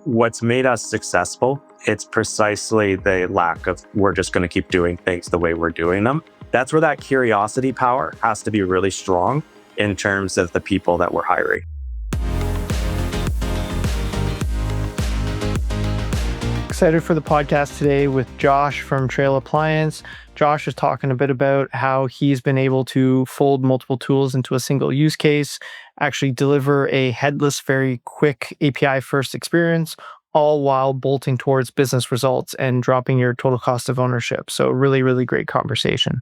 What's made us successful, it's precisely the lack of we're just going to keep doing things the way we're doing them. That's where that curiosity power has to be really strong in terms of the people that we're hiring. Excited for the podcast today with Josh from Trail Appliance. Josh is talking a bit about how he's been able to fold multiple tools into a single use case, actually deliver a headless, very quick API first experience, all while bolting towards business results and dropping your total cost of ownership. So really, really great conversation.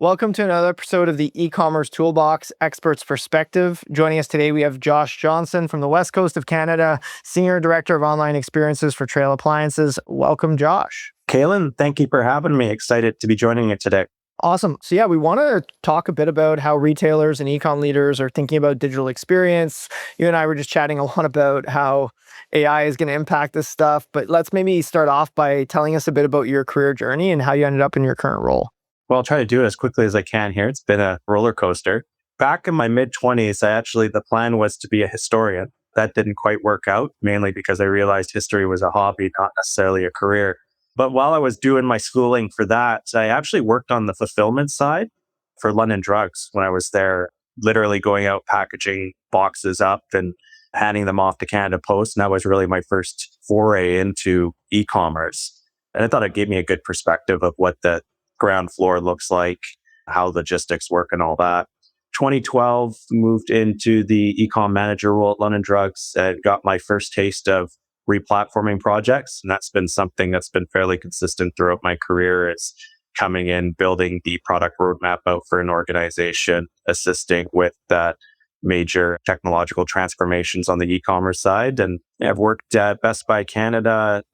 Welcome to another episode of the e-commerce toolbox experts perspective. Joining us today, we have Josh Johnston from the West Coast of Canada, Senior Director of Online Experiences for Trail Appliances. Welcome, Josh. Kaylin, thank you for having me. Excited to be joining you today. Awesome. So yeah, we want to talk a bit about how retailers and e-com leaders are thinking about digital experience. You and I were just chatting a lot about how AI is going to impact this stuff, but let's maybe start off by telling us a bit about your career journey and how you ended up in your current role. Well, I'll try to do it as quickly as I can here. It's been a roller coaster. Back in my mid-20s, the plan was to be a historian. That didn't quite work out, mainly because I realized history was a hobby, not necessarily a career. But while I was doing my schooling for that, I actually worked on the fulfillment side for London Drugs when I was there, literally going out, packaging boxes up and handing them off to Canada Post. And that was really my first foray into e-commerce. And I thought it gave me a good perspective of what the ground floor looks like, how logistics work and all that. 2012, moved into the e-com manager role at London Drugs and got my first taste of replatforming projects. And that's been something that's been fairly consistent throughout my career, is coming in, building the product roadmap out for an organization, assisting with that major technological transformations on the e-commerce side. And I've worked at Best Buy Canada,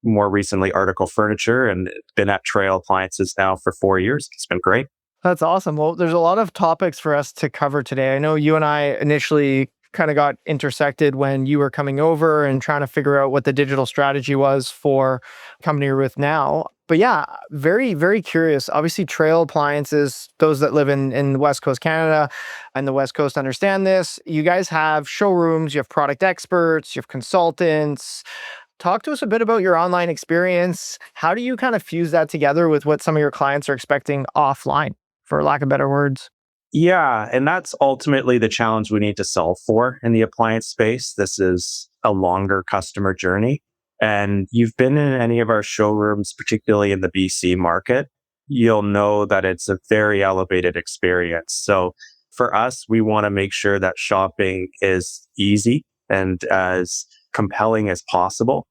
more recently Article Furniture, and been at Trail Appliances now for 4 years. It's been great. That's awesome. Well, there's a lot of topics for us to cover today. I know you and I initially kind of got intersected when you were coming over and trying to figure out what the digital strategy was for the company you're with now. But yeah, very, very curious. Obviously, Trail Appliances, those that live in West Coast Canada and the West Coast understand this. You guys have showrooms, you have product experts, you have consultants. Talk to us a bit about your online experience. How do you kind of fuse that together with what some of your clients are expecting offline, for lack of better words? Yeah, and that's ultimately the challenge we need to solve for in the appliance space. This is a longer customer journey. And you've been in any of our showrooms, particularly in the BC market, you'll know that it's a very elevated experience. So for us, we want to make sure that shopping is easy and as compelling as possible.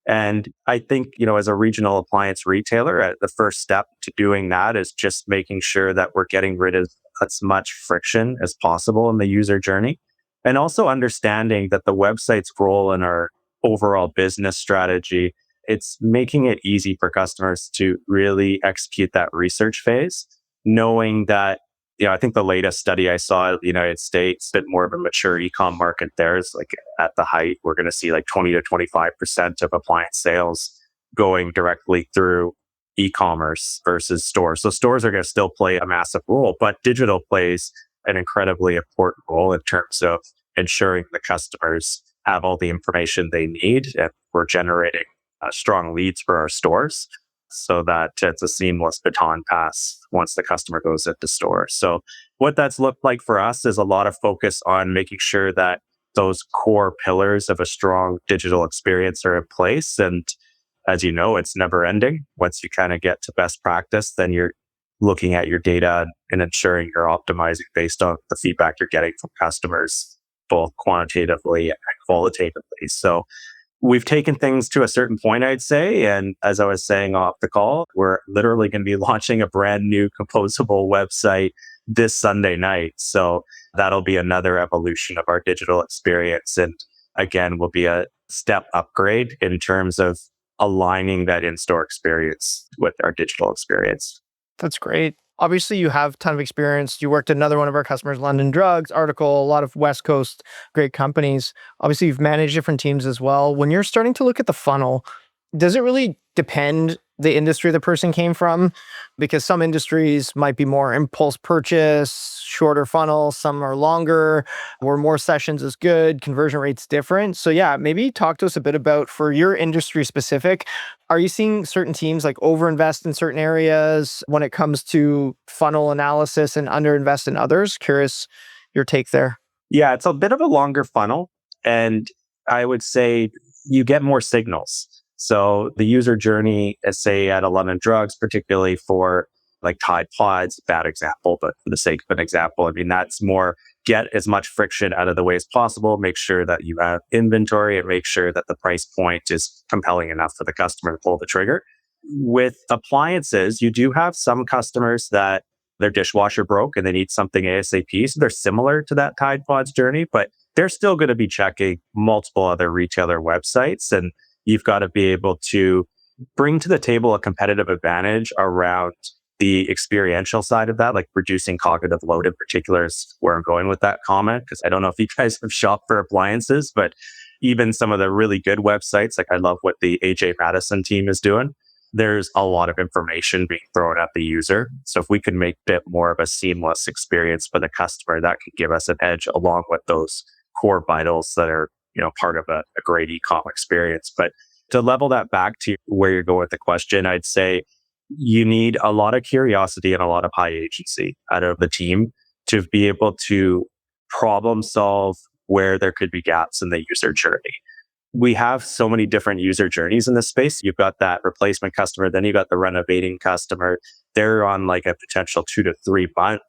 And I think, as a regional appliance retailer, the first step to doing that is just making sure that we're getting rid of as much friction as possible in the user journey. And also understanding that the website's role in our overall business strategy, it's making it easy for customers to really execute that research phase, knowing that I think the latest study I saw in the United States, a bit more of a mature e-com market there, is like at the height, we're going to see like 20 to 25% of appliance sales going directly through e-commerce versus stores. So stores are going to still play a massive role, but digital plays an incredibly important role in terms of ensuring the customers have all the information they need, and we're generating strong leads for our stores, so that it's a seamless baton pass once the customer goes into store. So what that's looked like for us is a lot of focus on making sure that those core pillars of a strong digital experience are in place. And as you know, it's never ending. Once you kind of get to best practice, then you're looking at your data and ensuring you're optimizing based on the feedback you're getting from customers, both quantitatively and qualitatively. So we've taken things to a certain point, I'd say. And as I was saying off the call, we're literally going to be launching a brand new composable website this Sunday night. So that'll be another evolution of our digital experience. And again, will be a step upgrade in terms of aligning that in-store experience with our digital experience. That's great. Obviously, you have a ton of experience. You worked at another one of our customers, London Drugs, Article, a lot of West Coast great companies. Obviously, you've managed different teams as well. When you're starting to look at the funnel, does it really depend the industry the person came from, because some industries might be more impulse purchase, shorter funnel, some are longer, where more sessions is good, conversion rate's different. So yeah, maybe talk to us a bit about, for your industry specific, are you seeing certain teams like overinvest in certain areas when it comes to funnel analysis and underinvest in others? Curious your take there. Yeah, it's a bit of a longer funnel. And I would say you get more signals. So the user journey, say at 11 drugs, particularly for like Tide Pods, bad example, but for the sake of an example, I mean, that's more get as much friction out of the way as possible, make sure that you have inventory and make sure that the price point is compelling enough for the customer to pull the trigger. With appliances, you do have some customers that their dishwasher broke and they need something ASAP. So they're similar to that Tide Pods journey, but they're still going to be checking multiple other retailer websites. And you've got to be able to bring to the table a competitive advantage around the experiential side of that, like reducing cognitive load in particular is where I'm going with that comment. Because I don't know if you guys have shopped for appliances, but even some of the really good websites, like I love what the AJ Madison team is doing. There's a lot of information being thrown at the user. So if we can make a bit more of a seamless experience for the customer, that could give us an edge along with those core vitals that are, part of a great e-com experience. But to level that back to where you're going with the question, I'd say you need a lot of curiosity and a lot of high agency out of the team to be able to problem solve where there could be gaps in the user journey. We have so many different user journeys in this space. You've got that replacement customer, then you've got the renovating customer. They're on like a potential 2 to 3 month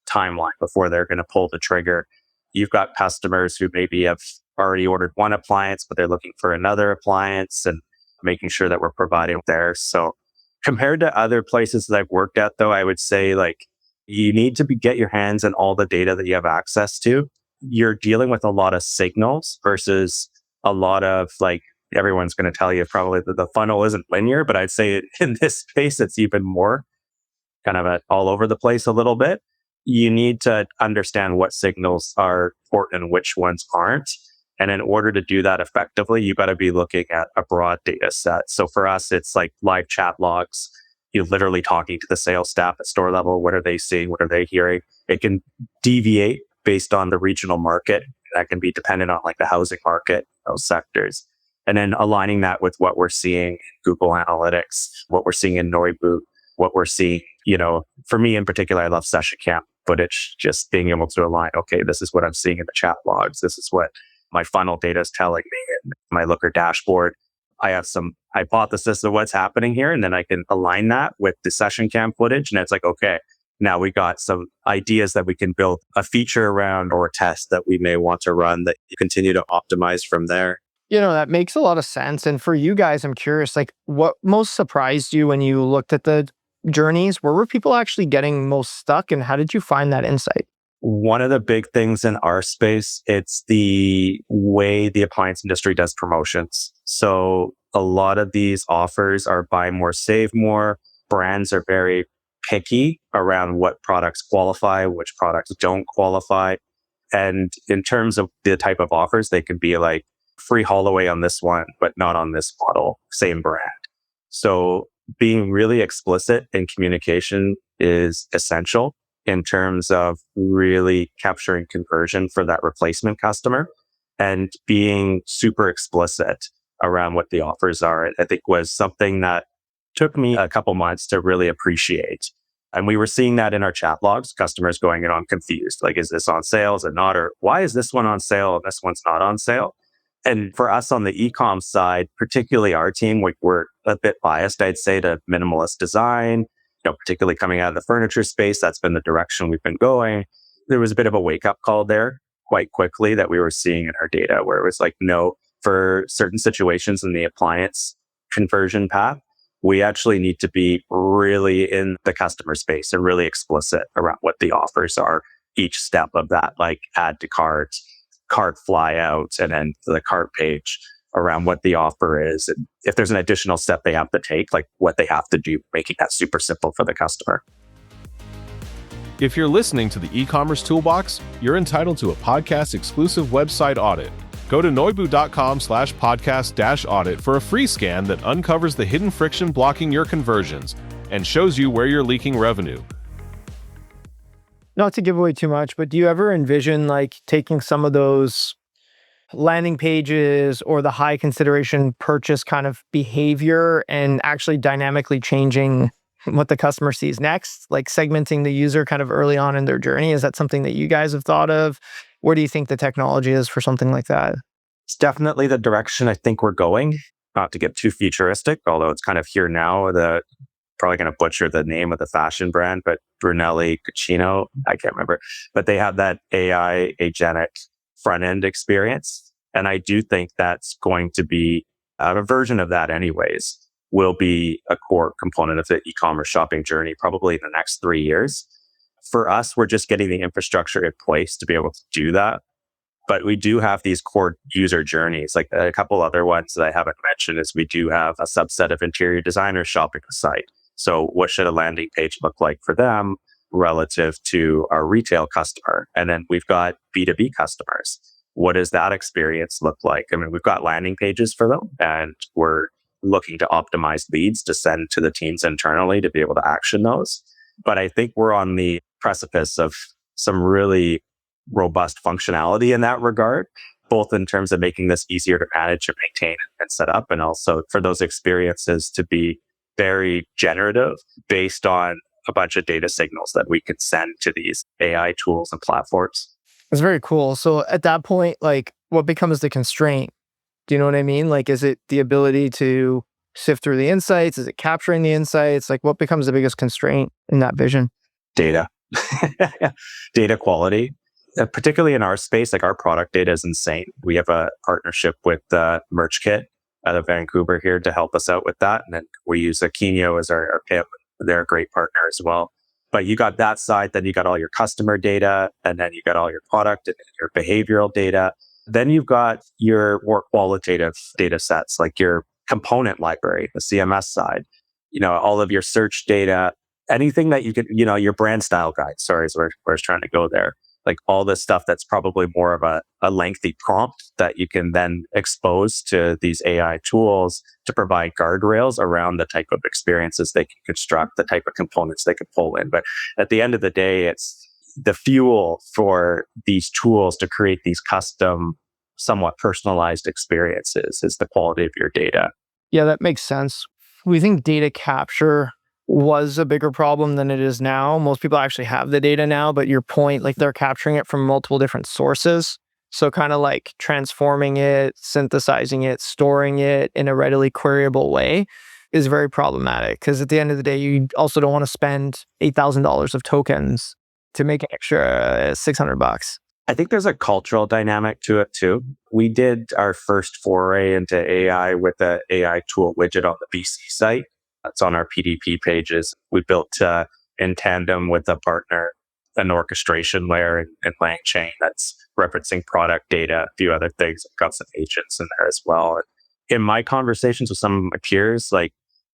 timeline before they're going to pull the trigger. You've got customers who maybe have already ordered one appliance, but they're looking for another appliance and making sure that we're providing there. So compared to other places that I've worked at, though, I would say like you need to get your hands on all the data that you have access to. You're dealing with a lot of signals versus a lot of like, everyone's going to tell you probably that the funnel isn't linear, but I'd say in this space, it's even more kind of all over the place a little bit. You need to understand what signals are important and which ones aren't. And in order to do that effectively, you got to be looking at a broad data set. So for us, it's like live chat logs. You're literally talking to the sales staff at store level. What are they seeing? What are they hearing? It can deviate based on the regional market. That can be dependent on like the housing market, those sectors. And then aligning that with what we're seeing in Google Analytics, what we're seeing in Noibu, what we're seeing, for me in particular, I love session camp footage, just being able to align, okay, this is what I'm seeing in the chat logs. This is what my funnel data is telling me in my Looker dashboard. I have some hypothesis of what's happening here, and then I can align that with the session cam footage. And it's like, okay, now we got some ideas that we can build a feature around or a test that we may want to run that you continue to optimize from there. That makes a lot of sense. And for you guys, I'm curious, like what most surprised you when you looked at the journeys? Where were people actually getting most stuck, and how did you find that insight? One of the big things in our space, it's the way the appliance industry does promotions. So a lot of these offers are buy more, save more. Brands are very picky around what products qualify, which products don't qualify. And in terms of the type of offers, they can be like free haul-away on this one, but not on this model, same brand. So being really explicit in communication is essential in terms of really capturing conversion for that replacement customer and being super explicit around what the offers are. I think was something that took me a couple months to really appreciate. And we were seeing that in our chat logs, customers going in on confused. Like, is this on sale? Is it not? Or why is this one on sale and this one's not on sale? And for us on the e-com side, particularly our team, we're a bit biased, I'd say, to minimalist design, particularly coming out of the furniture space. That's been the direction we've been going. There was a bit of a wake-up call there quite quickly that we were seeing in our data where it was like, no, for certain situations in the appliance conversion path, we actually need to be really in the customer space and really explicit around what the offers are. Each step of that, like add to cart fly out, and then the cart page around what the offer is. And if there's an additional step they have to take, like what they have to do, making that super simple for the customer. If you're listening to the e-commerce toolbox, you're entitled to a podcast exclusive website audit. Go to noibu.com/podcast-audit for a free scan that uncovers the hidden friction blocking your conversions and shows you where you're leaking revenue. Not to give away too much, but do you ever envision like taking some of those landing pages or the high consideration purchase kind of behavior and actually dynamically changing what the customer sees next, like segmenting the user kind of early on in their journey? Is that something that you guys have thought of? Where do you think the technology is for something like that? It's definitely the direction I think we're going. Not to get too futuristic, although it's kind of here now. Probably going to butcher the name of the fashion brand, but Brunelli Cucino, I can't remember. But they have that AI agentic front end experience. And I do think that's going to be a version of that anyways, will be a core component of the e-commerce shopping journey, probably in the next 3 years. For us, we're just getting the infrastructure in place to be able to do that. But we do have these core user journeys. Like a couple other ones that I haven't mentioned is we do have a subset of interior designers shopping the site. So what should a landing page look like for them relative to our retail customer? And then we've got B2B customers. What does that experience look like? I mean, we've got landing pages for them, and we're looking to optimize leads to send to the teams internally to be able to action those. But I think we're on the precipice of some really robust functionality in that regard, both in terms of making this easier to manage and maintain and set up, and also for those experiences to be very generative based on a bunch of data signals that we can send to these AI tools and platforms. It's very cool. So at that point, like what becomes the constraint? Do you know what I mean? Like, is it the ability to sift through the insights? Is it capturing the insights? Like what becomes the biggest constraint in that vision? Data, data quality. Particularly in our space, like our product data is insane. We have a partnership with Merch Kit out of Vancouver here to help us out with that. And then we use Akinio as our PIM. They're a great partner as well. But you got that side, then you got all your customer data, and then you got all your product and your behavioral data. Then you've got your more qualitative data sets, like your component library, the CMS side, all of your search data, anything that you could, your brand style guide. Sorry, is where I was trying to go there. Like all this stuff that's probably more of a lengthy prompt that you can then expose to these AI tools to provide guardrails around the type of experiences they can construct, the type of components they can pull in. But at the end of the day, it's the fuel for these tools to create these custom, somewhat personalized experiences is the quality of your data. Yeah, that makes sense. We think data capture was a bigger problem than it is now. Most people actually have the data now, but your point, like they're capturing it from multiple different sources. So kind of like transforming it, synthesizing it, storing it in a readily queryable way is very problematic, because at the end of the day, you also don't want to spend $8,000 of tokens to make an extra $600. I think there's a cultural dynamic to it too. We did our first foray into AI with the AI tool widget on the BC site. That's on our PDP pages. We built in tandem with a partner an orchestration layer in LangChain that's referencing product data, a few other things. I've got some agents in there as well. And in my conversations with some of my peers, like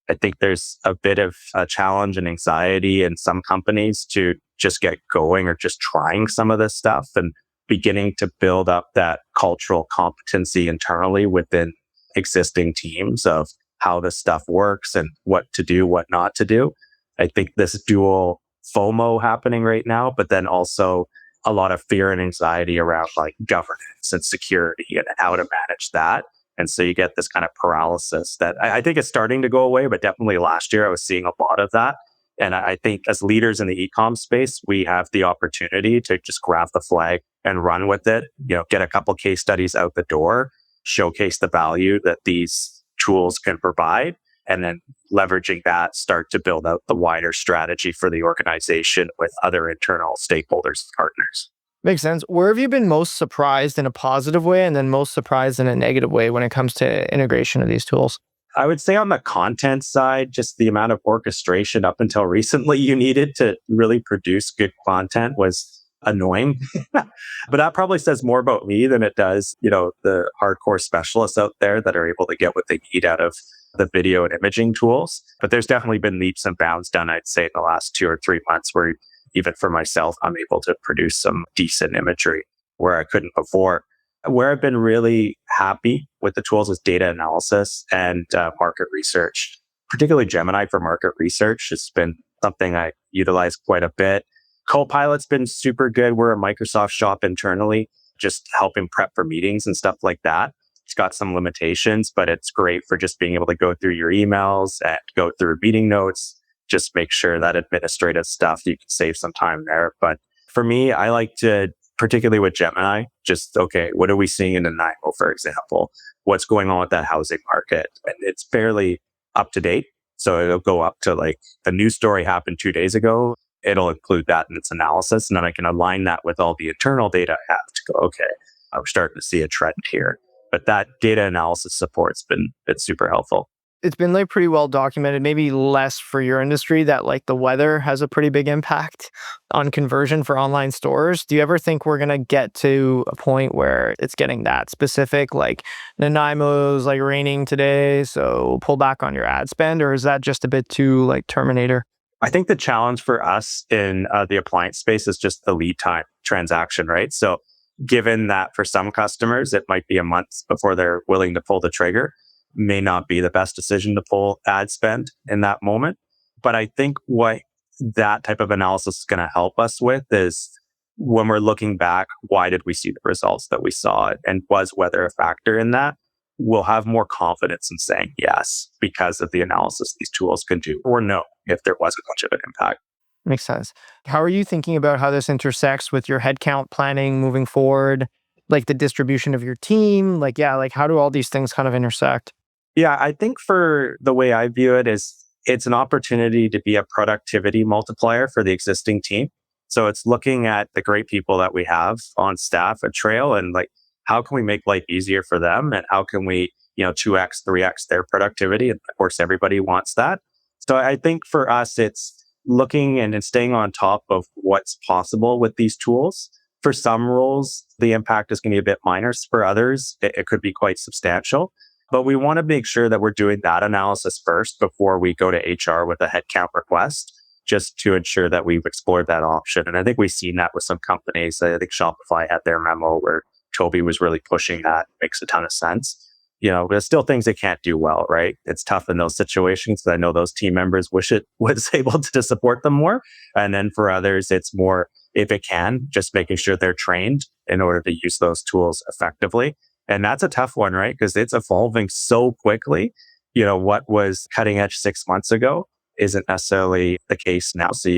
I think there's a bit of a challenge and anxiety in some companies to just get going or just trying some of this stuff and beginning to build up that cultural competency internally within existing teams of how this stuff works and what to do, what not to do. I think this dual FOMO happening right now, but then also a lot of fear and anxiety around like governance and security and how to manage that. And so you get this kind of paralysis that I think is starting to go away, but definitely last year I was seeing a lot of that. And I think as leaders in the e-com space, we have the opportunity to just grab the flag and run with it, get a couple case studies out the door, showcase the value that these tools can provide, and then leveraging that, start to build out the wider strategy for the organization with other internal stakeholders and partners. Makes sense. Where have you been most surprised in a positive way and then most surprised in a negative way when it comes to integration of these tools? I would say on the content side, just the amount of orchestration up until recently you needed to really produce good content was annoying. But that probably says more about me than it does, the hardcore specialists out there that are able to get what they need out of the video and imaging tools. But there's definitely been leaps and bounds done, I'd say, in the last 2 or 3 months where even for myself, I'm able to produce some decent imagery where I couldn't before. Where I've been really happy with the tools is data analysis and market research, particularly Gemini for market research. It's been something I utilize quite a bit. Copilot's been super good. We're a Microsoft shop internally, just helping prep for meetings and stuff like that. It's got some limitations, but it's great for just being able to go through your emails and go through meeting notes, just make sure that administrative stuff, you can save some time there. But for me, I like to, particularly with Gemini, just, okay, what are we seeing in the NIMO, for example? What's going on with that housing market? And it's fairly up to date. So it'll go up to like the news story happened 2 days ago. It'll include that in its analysis. And then I can align that with all the internal data I have to go, okay, I'm starting to see a trend here. But that data analysis support's been super helpful. It's been like pretty well documented, maybe less for your industry, that like the weather has a pretty big impact on conversion for online stores. Do you ever think we're going to get to a point where it's getting that specific, like Nanaimo's like raining today, so pull back on your ad spend? Or is that just a bit too like Terminator? I think the challenge for us in the appliance space is just the lead time transaction, right? So given that for some customers, it might be a month before they're willing to pull the trigger, may not be the best decision to pull ad spend in that moment. But I think what that type of analysis is going to help us with is when we're looking back, why did we see the results that we saw? And was weather a factor in that? We'll have more confidence in saying yes because of the analysis these tools can do, or no, if there wasn't much of an impact. Makes sense. How are you thinking about how this intersects with your headcount planning moving forward? Like the distribution of your team? Like, yeah, like how do all these things kind of intersect? Yeah, I think for the way I view it is it's an opportunity to be a productivity multiplier for the existing team. So it's looking at the great people that we have on staff at Trail and like, how can we make life easier for them? And how can we, 2x, 3x their productivity? And of course, everybody wants that. So I think for us, it's looking and staying on top of what's possible with these tools. For some roles, the impact is going to be a bit minor. For others, it could be quite substantial. But we want to make sure that we're doing that analysis first before we go to HR with a headcount request, just to ensure that we've explored that option. And I think we've seen that with some companies. I think Shopify had their memo where Toby was really pushing that. Makes a ton of sense. There's still things they can't do well, right? It's tough in those situations. I know those team members wish it was able to support them more. And then for others, it's more, if it can, just making sure they're trained in order to use those tools effectively. And that's a tough one, right? Because it's evolving so quickly. What was cutting edge 6 months ago isn't necessarily the case now. So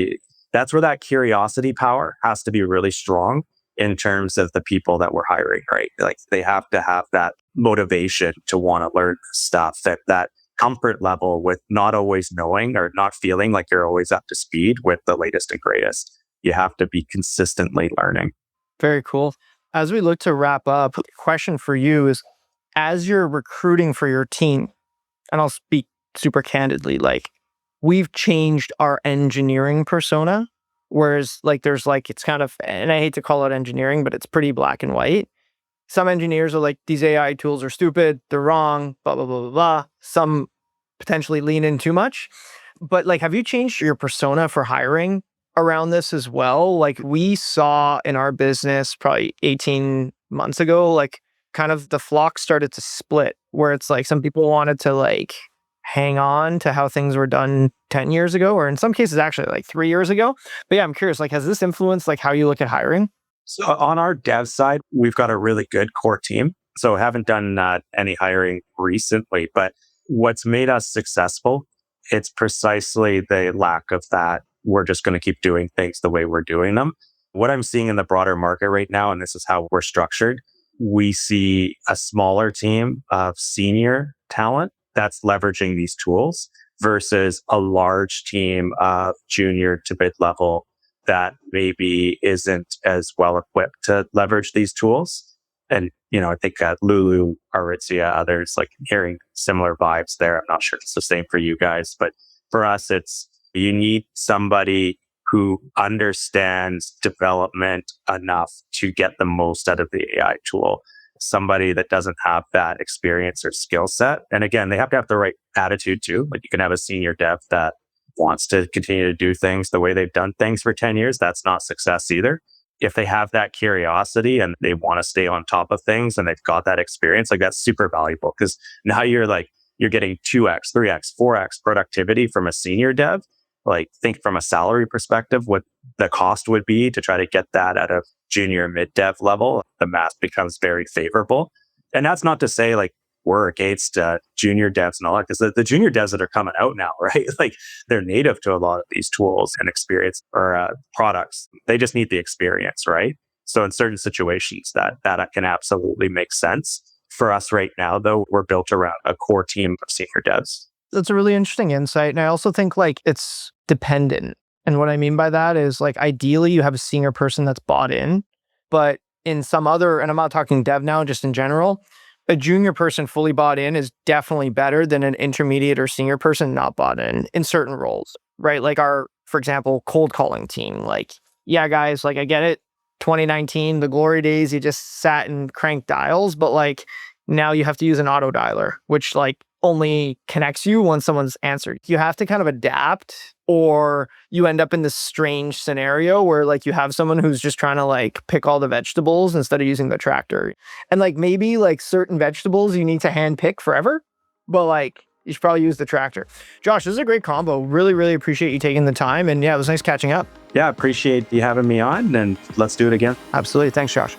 that's where that curiosity power has to be really strong in terms of the people that we're hiring, right? Like they have to have that motivation to want to learn stuff, that comfort level with not always knowing or not feeling like you're always up to speed with the latest and greatest. You have to be consistently learning. Very cool. As we look to wrap up, question for you is, as you're recruiting for your team, and I'll speak super candidly, like we've changed our engineering persona. Whereas like there's like, it's kind of, and I hate to call it engineering, but it's pretty black and white. Some engineers are like, these AI tools are stupid, they're wrong, blah, blah, blah, blah, blah. Some potentially lean in too much. But like, have you changed your persona for hiring around this as well? Like we saw in our business probably 18 months ago, like kind of the flock started to split where it's like some people wanted to like hang on to how things were done 10 years ago, or in some cases actually like 3 years ago. But yeah, I'm curious, like, has this influenced like how you look at hiring? So on our dev side, we've got a really good core team. So haven't done any hiring recently, but what's made us successful, it's precisely the lack of that. We're just going to keep doing things the way we're doing them. What I'm seeing in the broader market right now, and this is how we're structured, we see a smaller team of senior talent that's leveraging these tools versus a large team of junior to mid-level that maybe isn't as well equipped to leverage these tools. And, I think Lulu, Aritzia, others, like hearing similar vibes there. I'm not sure if it's the same for you guys, but for us, it's you need somebody who understands development enough to get the most out of the AI tool. Somebody that doesn't have that experience or skill set. And again, they have to have the right attitude too. Like you can have a senior dev that wants to continue to do things the way they've done things for 10 years. That's not success either. if they have that curiosity and they want to stay on top of things and they've got that experience, like that's super valuable because now you're getting 2x, 3x, 4x productivity from a senior dev. Like think from a salary perspective, what the cost would be to try to get that at a junior mid dev level. The math becomes very favorable. And that's not to say like we're against junior devs and all that, because the junior devs that are coming out now, right? Like they're native to a lot of these tools and experience or products. They just need the experience, right? So in certain situations that can absolutely make sense. For us right now, though, we're built around a core team of senior devs. That's a really interesting insight. And I also think like it's dependent. And what I mean by that is like ideally you have a senior person that's bought in, but in some other, and I'm not talking dev now, just in general, a junior person fully bought in is definitely better than an intermediate or senior person not bought in certain roles, right? Like our, for example, cold calling team. Like, yeah, guys, like I get it. 2019, the glory days, you just sat and cranked dials, but like now you have to use an auto dialer, which like only connects you once someone's answered. You have to kind of adapt, or you end up in this strange scenario where like you have someone who's just trying to like pick all the vegetables instead of using the tractor. And like maybe like certain vegetables you need to hand pick forever, but like you should probably use the tractor. Josh, this is a great combo. Really, really appreciate you taking the time. And yeah, it was nice catching up. Yeah, appreciate you having me on, and let's do it again. Absolutely. Thanks, Josh.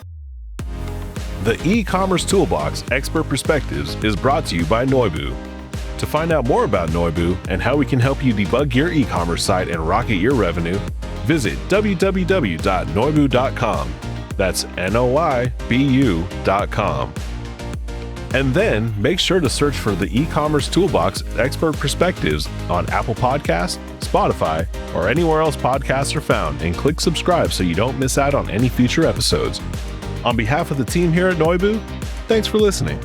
The e-commerce toolbox Expert Perspectives is brought to you by Noibu. To find out more about Noibu and how we can help you debug your e-commerce site and rocket your revenue, visit www.noibu.com. That's noibu.com. And then make sure to search for the e-commerce toolbox Expert Perspectives on Apple Podcasts, Spotify, or anywhere else podcasts are found, and click subscribe so you don't miss out on any future episodes. On behalf of the team here at Noibu, thanks for listening.